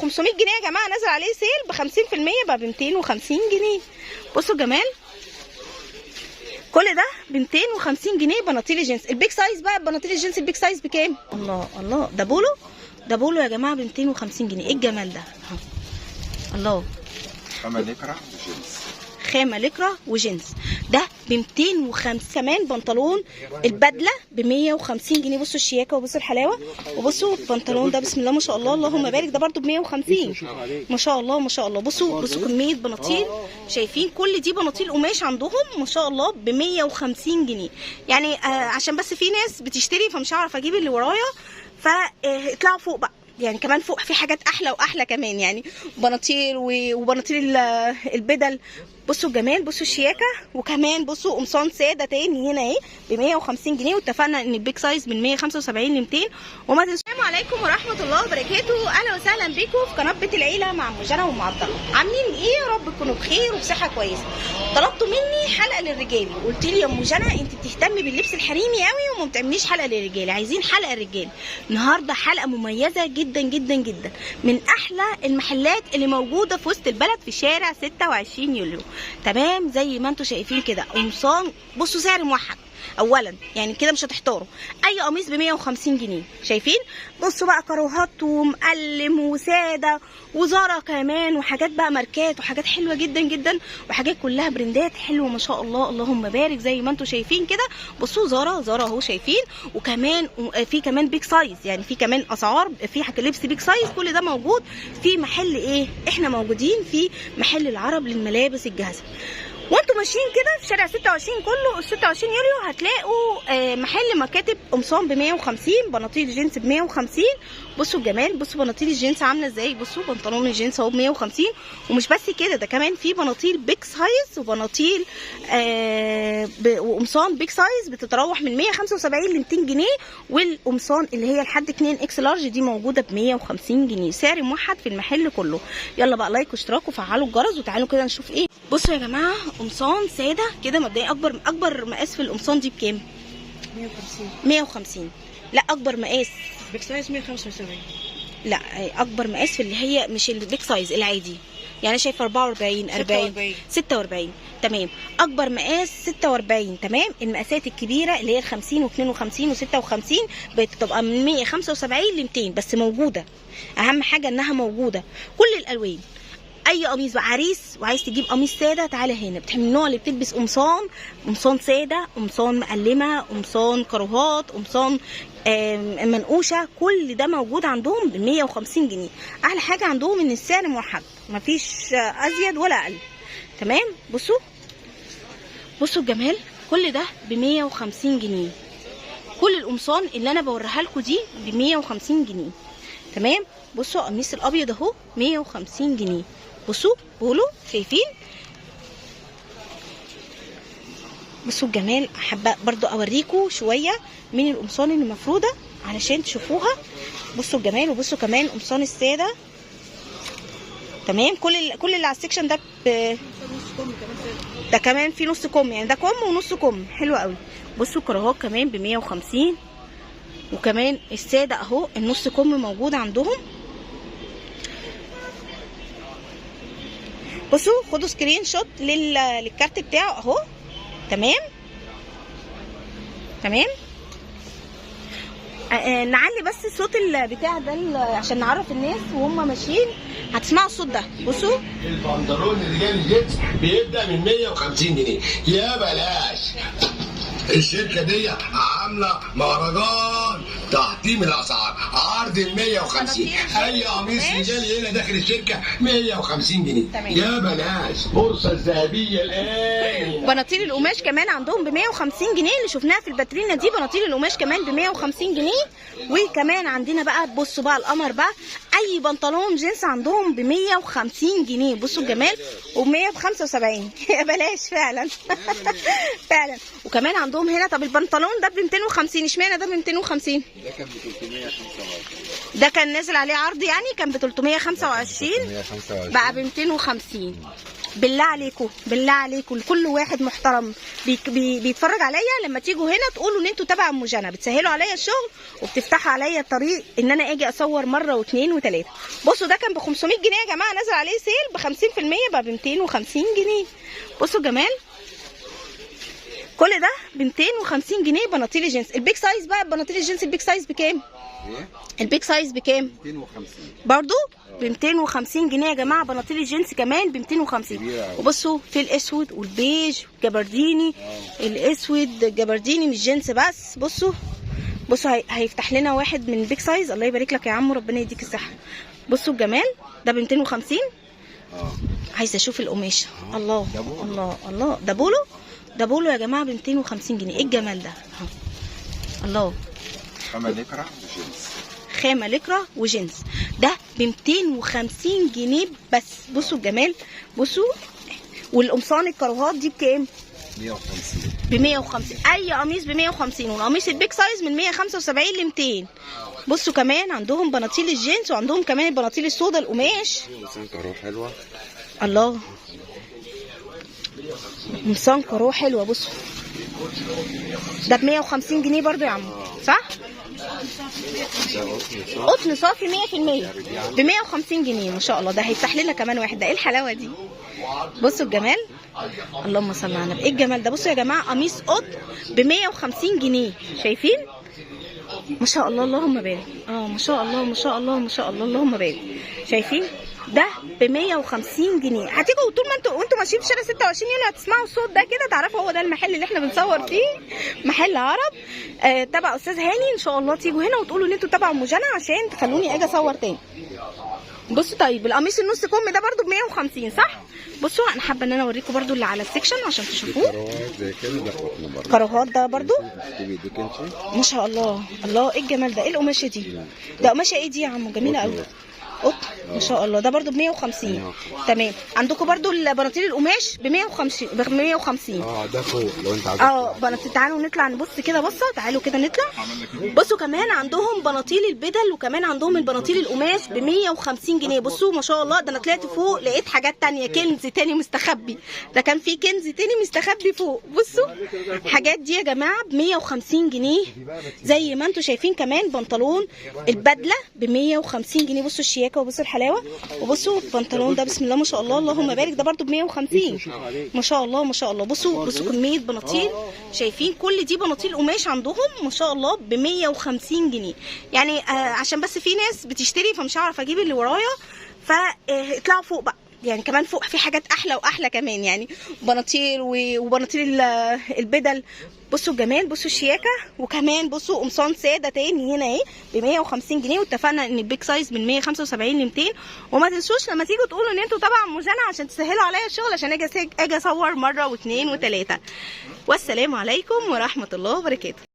500 جنيه يا جماعه، نازل عليه سيل ب 50% بقى ب 250 جنيه. بصوا الجمال، كل ده ب 250 جنيه بناطيل الجينز. البيج سايز بقى، بناطيل الجينز البيج سايز بكام؟ الله الله، ده بولو، ده بولو يا جماعه ب 250 جنيه. ايه الجمال ده؟ الله، خامة لكرة وجينز، خامه لكرة وجينز، ده ب 250. كمان بنطلون البدله ب 150 جنيه. بصوا الشياكه وبصوا الحلاوه، وبصوا البنطلون ده بسم الله ما شاء الله اللهم بارك، ده برده ب 150 ما شاء الله ما شاء الله. بصوا كميه بناطيل، شايفين كل دي بناطيل قماش عندهم ما شاء الله ب 150 جنيه. يعني عشان بس في ناس بتشتري فمش هعرف اجيب اللي ورايا، فاطلعوا فوق بقى، يعني كمان فوق في حاجات احلى واحلى كمان، يعني بناطيل وبناطيل البدل. بصوا الجمال، بصوا الشياكه، وكمان بصوا قمصان ساده تاني هنا اهي ب 150 جنيه، واتفقنا ان البيج سايز من 175 ل 200. وما تنسوش. السلام عليكم ورحمه الله وبركاته، اهلا وسهلا بيكم في قناه بيت العيله مع ام جنى وام عبد الله. عاملين ايه؟ يا رب تكونوا بخير وبصحه كويسه. طلبتوا مني حلقه للرجال، قلت لي يا ام جنى انت بتهتمي باللبس الحريمي قوي وما بتعمليش حلقه للرجال، عايزين حلقه للرجال. النهارده حلقه مميزه جدا جدا جدا من احلى المحلات اللي موجوده في وسط البلد في شارع 26 يوليو. تمام زي ما انتم شايفين كده قمصان. بصوا سعر موحد اولا، يعني كده مش هتحتاروا. اي قميص ب 150 جنيه، شايفين؟ بصوا بقى كروهات ومقلم وساده وزارة كمان، وحاجات بقى ماركات وحاجات حلوه جدا جدا، وحاجات كلها براندات حلوه ما شاء الله اللهم بارك زي ما انتم شايفين كده. بصوا زارة اهو شايفين، وكمان في كمان بيج سايز، يعني في كمان اسعار في لبس بيج سايز. كل ده موجود في محل ايه؟ احنا موجودين في محل العرب للملابس الجاهزه. وانتوا ماشيين كده في شارع 26 كله 26 يوليو هتلاقوا محل مكاتب قمصان ب 150، بناطيل جينز ب 150. بصوا الجمال، بصوا بناطيل الجينز عامله ازاي. بصوا بنطلون الجينز اهو ب 150. ومش بس كده، ده كمان في بناطيل بيج سايز وبناطيل وقمصان بيج سايز بتتراوح من 175 ل 200 جنيه، والقمصان اللي هي لحد 2 اكس لارج دي موجوده ب 150 جنيه. سعر موحد في المحل كله. يلا بقى لايك واشتراك وفعلوا الجرس وتعالوا كده نشوف ايه. بصوا يا جماعه قمصان ساده كده مبدئيا. اكبر مقاس في القمصان دي بكام؟ 150. لا اكبر مقاس بيج سايز 175. لا اكبر مقاس في اللي هي مش البيج سايز العادي، يعني شايفه 44 40 46. تمام اكبر مقاس 46. تمام المقاسات الكبيره اللي هي ال 50 و52 و56 بتبقى من 175 ل 200 بس موجوده. اهم حاجه انها موجوده كل الالوان. اي قميص بقى عريس وعايز تجيب قميص ساده تعالى هنا. بتحب النوع اللي بتلبس قمصان ساده، قمصان مقلمه، قمصان كروهات، قمصان منقوشه، كل ده موجود عندهم ب 150 جنيه. احلى حاجه عندهم ان السعر موحد، مفيش ازيد ولا اقل. تمام بصوا الجمال، كل ده ب 150 جنيه. كل القمصان اللي انا بوريها لكم دي ب 150 جنيه. تمام بصوا القميص الابيض اهو 150 جنيه. بصوا بولو، شايفين؟ بصوا الجمال. حابه برضو اوريكم شويه من القمصان اللي مفروده علشان تشوفوها. بصوا الجمال. وبصوا كمان قمصان الساده. تمام كل اللي على السكشن ده ده كمان في نص كم، يعني ده كم ونص كم، حلو قوي. بصوا كراهات كمان ب 150، وكمان الساده اهو النص كم موجود عندهم. بصوا خدوا سكرين شوت للكارت بتاعه اهو. تمام نعلي بس الصوت بتاع ده عشان نعرف الناس وهم ماشيين هتسمعوا الصوت ده. بصوا البنطلون الرجالي الجينز بيبدا من 150 جنيه. يا بلاش، الشركه دي عامله مهرجان تحطيم الاسعار، عرض ال 150. اي قميص رجالي هنا داخل الشركه 150 جنيه. يا بلاش، فرصه ذهبيه الان. بناطيل القماش كمان عندهم ب 150 جنيه اللي شفناها في الباترينا دي. بناطيل القماش كمان ب 150 جنيه. وكمان عندنا بقى بصوا بقى القمر بقى، اي بنطلون جينز عندهم ب 150 جنيه. بصوا الجمال. و175 يا بلاش فعلا فعلا. وكمان عندهم هنا طب البنطلون ده ب 250، اشمعنى ده ب 250؟ ده كان ب 325. ده كان نازل عليه عرض يعني، كان ب 325 بقى ب 250. بالله عليكم بالله عليكم لكل واحد محترم بيتفرج عليا، لما تيجوا هنا تقولوا ان انتوا تبع ام جنى، بتسهلوا عليا الشغل وبتفتحوا عليا الطريق ان انا اجي اصور مره واثنين وثلاثه. بصوا ده كان ب 500 جنيه يا جماعه، نازل عليه سيل ب 50% بقى ب 250 جنيه. بصوا جمال، كل ده ب 250 جنيه بناطيل الجينز. البيج سايز بقى، بناطيل الجينز البيج سايز بكام؟ البيج سايز بكام؟ 250 برضو ب 250 جنيه يا جماعه، بناطيل الجينز كمان ب 250. وبصوا في الاسود والبيج والجبرديني، الاسود الجبرديني مش جينز بس. بصوا هيفتح لنا واحد من البيج سايز. الله يبارك لك يا عم، ربنا يديك الصحه. بصوا الجمال ده ب 250. عايزه اشوف القماشه. الله الله الله، ده بولو، ده بولو يا جماعه ب 250 جنيه. ايه الجمال ده؟ الله. خامة لكرة وجينز. خامه لكرة وجينز، ده ب 250 جنيه بس. بصوا الجمال، بصوا. والقمصان الكروهات دي بكام؟ 150. ب 150. اي قميص ب 150. والقميص البيج سايز من 175 ل 200. بصوا كمان عندهم بناطيل الجينز، وعندهم كمان البناطيل السودا القماش. قمصان كارو حلوه. الله، قمصان كارو حلوه. بصوا ده ب 150 جنيه برضو يا عم، صح؟ قطن صافي 100% ب 150 جنيه ما شاء الله. ده هيفتح لنا كمان واحد. ده ايه الحلاوه دي؟ بصوا الجمال، اللهم صل على النبي. ايه الجمال ده؟ بصوا يا جماعه، قميص قطن ب 150 جنيه. شايفين؟ ما شاء الله اللهم بارك. ما شاء الله ما شاء الله ما شاء الله اللهم بارك. شايفين؟ ده ب 150 جنيه. هتيجوا طول ما انتوا ماشيين في شارع 26 يوليو هتسمعوا الصوت ده كده، تعرفوا هو ده المحل اللي احنا بنصور فيه، محل عرب تبع استاذ هاني. ان شاء الله تيجوا هنا وتقولوا ان انتوا تبع ام جنى عشان تخلوني اجي اصور تاني. بصوا طيب، القميص النص كم ده برده ب 150 صح؟ بصوا انا حابه ان انا اوريكم برده اللي على السكشن عشان تشوفوه. كراهات ده برده ما شاء الله. الله ايه الجمال ده؟ ايه القماشه دي؟ ده قماشه ايه دي يا عم؟ جميله قوي. قطن ما شاء الله. ده برده ب 150. تمام. عندكم برده البناطيل القماش ب 150 ب 150. ده فوق لو انت عايز. بناطيل. تعالوا نطلع نبص كده بصه، تعالوا كده نطلع. بصوا كمان عندهم بناطيل البدل، وكمان عندهم البناطيل القماش ب 150 جنيه. بصوا ما شاء الله. ده انا طلعت فوق لقيت حاجات تانية، كنز تاني مستخبي. ده كان في كنز تاني مستخبي فوق. بصوا الحاجات دي يا جماعه ب 150 جنيه زي ما انتم شايفين. كمان بنطلون البدله ب 150 جنيه. بصوا الشياكه وبصوا الحلاوه. وبصوا البنطلون ده بسم الله ما شاء الله اللهم بارك، ده برده ب 150 ما شاء الله ما شاء الله. بصوا كميه بناطيل. شايفين؟ كل دي بناطيل قماش عندهم ما شاء الله ب 150 جنيه. يعني عشان بس في ناس بتشتري فمش هعرف اجيب اللي ورايا، فاطلعوا فوق بقى. يعني كمان فوق في حاجات احلى واحلى كمان، يعني بناطيل وبناطيل البدل. بصوا الجمال، بصوا الشياكه. وكمان بصوا قمصان ساده تاني هنا اهي ب 150 جنيه. واتفقنا ان البيج سايز من 175 ل 200. وما تنسوش لما تيجوا تقولوا ان انتوا تبع ام جنى عشان تسهلوا عليا الشغل، عشان اجي اصور مره واثنين وثلاثه. والسلام عليكم ورحمه الله وبركاته.